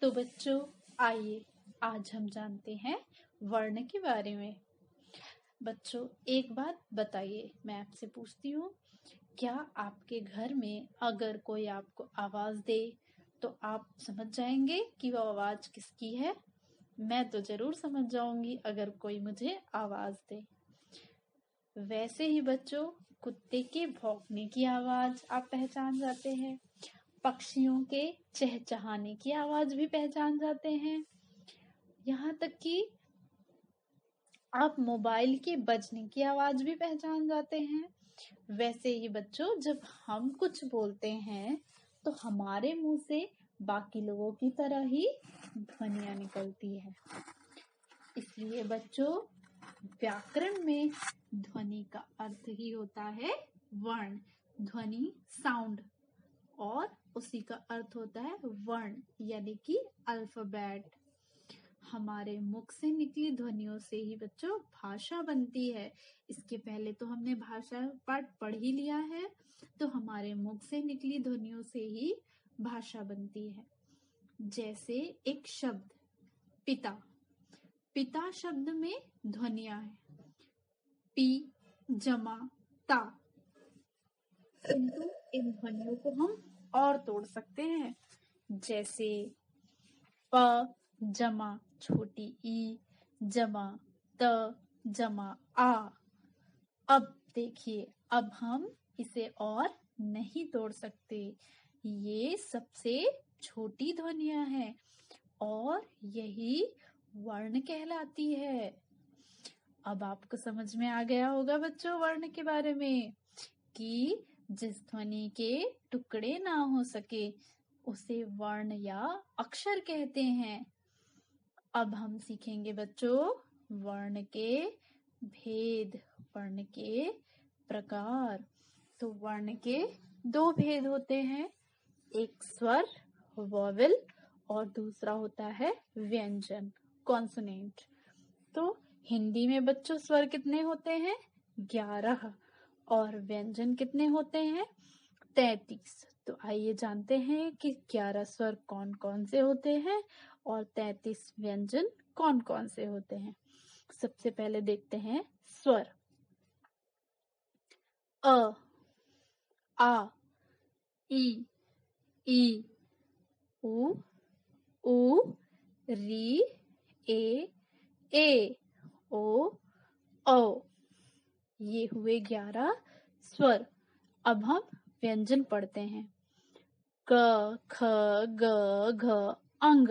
तो बच्चों, आइए आज हम जानते हैं वर्ण के बारे में। बच्चों, एक बात बताइए, मैं आपसे पूछती हूँ, क्या आपके घर में अगर कोई आपको आवाज दे तो आप समझ जाएंगे कि वो आवाज किसकी है? मैं तो जरूर समझ जाऊंगी अगर कोई मुझे आवाज दे। वैसे ही बच्चों, कुत्ते के भौंकने की आवाज आप पहचान जाते हैं, पक्षियों के चहचहाने की आवाज भी पहचान जाते हैं, यहाँ तक कि आप मोबाइल के बजने की आवाज भी पहचान जाते हैं। वैसे ही बच्चों, जब हम कुछ बोलते हैं तो हमारे मुंह से बाकी लोगों की तरह ही ध्वनियां निकलती है। इसलिए बच्चों, व्याकरण में ध्वनि का अर्थ ही होता है वर्ण, ध्वनि साउंड, और उसी का अर्थ होता है वर्ण यानी कि अल्फाबेट। हमारे मुख से निकली ध्वनियों से ही बच्चों भाषा बनती है। इसके पहले तो हमने भाषा पाठ पढ़ ही लिया है, तो हमारे मुख से निकली ध्वनियों से ही भाषा बनती है। जैसे एक शब्द पिता, पिता शब्द में ध्वनियां हैं, पी जमा ता, किंतु इन ध्वनियों को हम और तोड़ सकते हैं। जैसे प जमा छोटी ई जमा त जमा आ। अब देखिए, अब हम इसे और नहीं तोड़ सकते। ये सबसे छोटी ध्वनियां हैं और यही वर्ण कहलाती है। अब आपको समझ में आ गया होगा बच्चों वर्ण के बारे में, कि जिस ध्वनि के टुकड़े ना हो सके उसे वर्ण या अक्षर कहते हैं। अब हम सीखेंगे बच्चों वर्ण के भेद, वर्ण के प्रकार। तो वर्ण के दो भेद होते हैं, एक स्वर वोवेल और दूसरा होता है व्यंजन कॉन्सोनेंट। तो हिंदी में बच्चों स्वर कितने होते हैं? 11। और व्यंजन कितने होते हैं? 33। तो आइए जानते हैं कि 11 स्वर कौन कौन से होते हैं और 33 व्यंजन कौन कौन से होते हैं। सबसे पहले देखते हैं स्वर। अ, आ, ई, उ, री, ए, ओ, औ। ये हुए 11 स्वर। अब हम व्यंजन पढ़ते हैं। क, ख, ग, घ, अंग,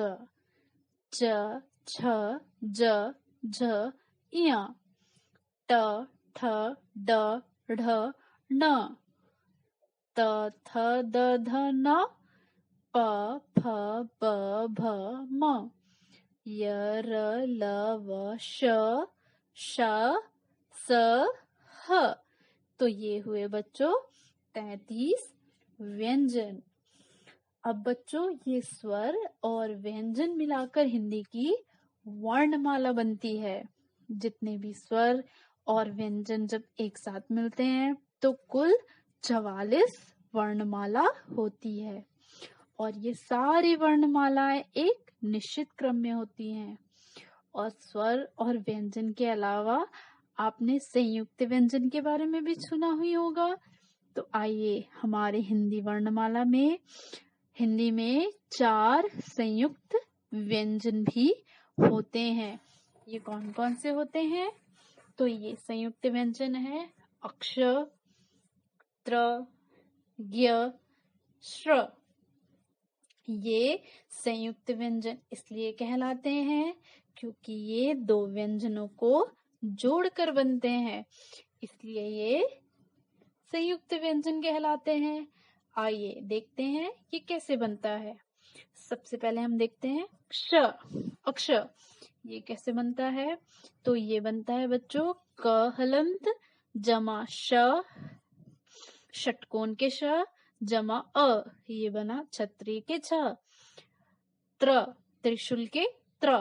च, छ, ज, झ, ञ, ट, ठ, ड, ढ, ण, त, थ, द, ध, न, प, फ, ब, भ, म, य, र, ल, व, श, स, ह। तो ये हुए बच्चों 33 व्यंजन। अब बच्चों, ये स्वर और व्यंजन मिलाकर हिंदी की वर्णमाला बनती है। जितने भी स्वर और व्यंजन जब एक साथ मिलते हैं तो कुल 44 वर्णमाला होती है। और ये सारी वर्णमालाएं एक निश्चित क्रम में होती हैं। और स्वर और व्यंजन के अलावा आपने संयुक्त व्यंजन के बारे में भी सुना ही होगा। तो आइए, हमारे हिंदी में 4 संयुक्त व्यंजन भी होते हैं। ये कौन कौन से होते हैं? तो ये संयुक्त व्यंजन है अक्ष, त्र, ज्ञ, श्र। ये संयुक्त व्यंजन इसलिए कहलाते हैं क्योंकि ये दो व्यंजनों को जोड़कर बनते हैं, इसलिए ये संयुक्त व्यंजन कहलाते हैं। आइए देखते हैं ये कैसे बनता है। सबसे पहले हम देखते हैं क्ष, अक्ष। ये कैसे बनता है? तो ये बनता है बच्चों क हलंत जमा श, षटकोण के श जमा अ, ये बना छतरी के छ, त्र त्रिशूल के त्र,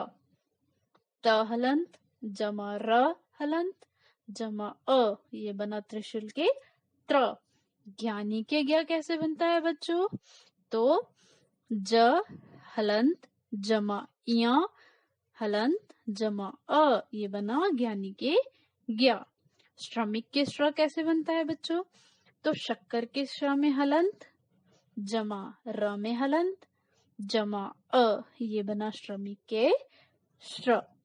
त हलंत जमा र हलंत जमा अ, ये बना त्रिशूल के त्र। ज्ञानी के ज्ञ कैसे बनता है बच्चों? तो ज हलंत जमा इया, हलंत जमा अ, ये बना ज्ञानी के ज्ञा। श्रमिक के श्र कैसे बनता है बच्चों? तो शक्कर के श्र में हलंत, जमा र में हलंत, जमा अ, ये बना श्रमिक के श्र।